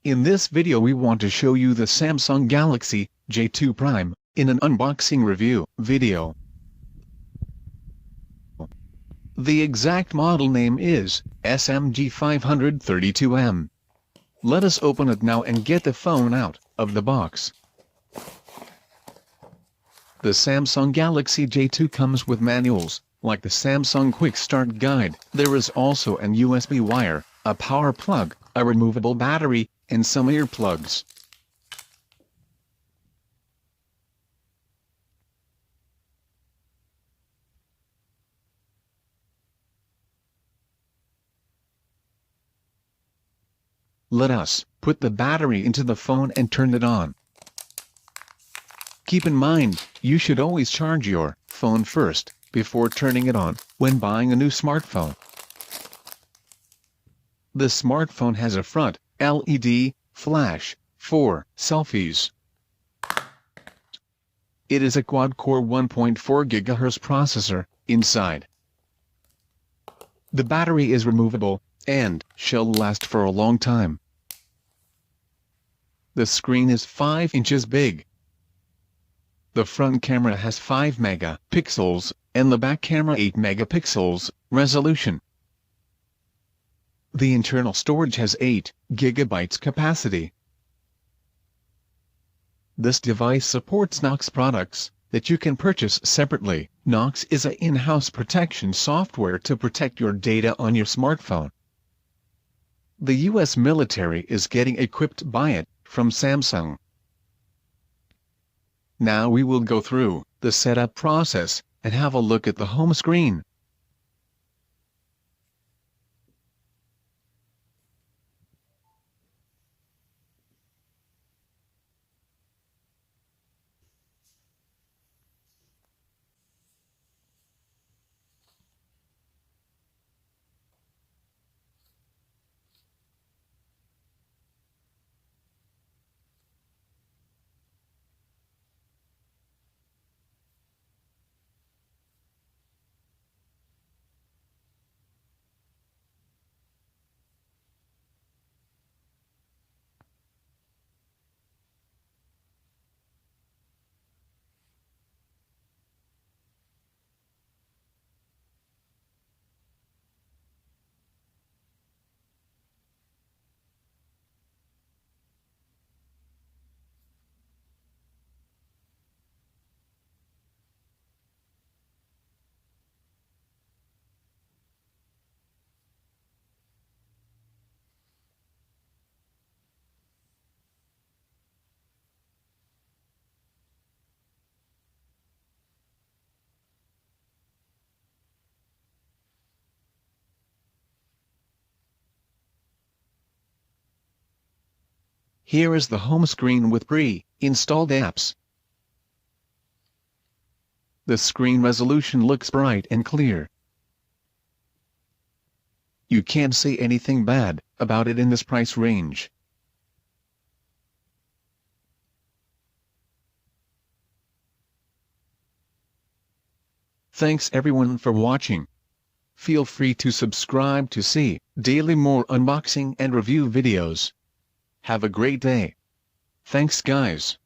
In this video we want to show you the Samsung Galaxy J2 Prime in an unboxing review video. The exact model name is SMG532M. Let us open it now and get the phone out of the box. The Samsung Galaxy J2 comes with manuals, like the Samsung Quick Start Guide. There is also an USB wire, a power plug, a removable battery, and some earplugs. Let us put the battery into the phone and turn it on. Keep in mind, you should always charge your phone first, before turning it on, when buying a new smartphone. The smartphone has a front LED flash for selfies. It is a quad-core 1.4 GHz processor inside. The battery is removable and shall last for a long time. The screen is 5 inches big. The front camera has 5 megapixels, and the back camera 8 megapixels resolution. The internal storage has 8 GB capacity. This device supports Knox products that you can purchase separately. Knox is an in-house protection software to protect your data on your smartphone. The US military is getting equipped by it from Samsung. Now we will go through the setup process and have a look at the home screen. Here is the home screen with pre-installed apps. The screen resolution looks bright and clear. You can't say anything bad about it in this price range. Thanks everyone for watching. Feel free to subscribe to see daily more unboxing and review videos. Have a great day. Thanks guys.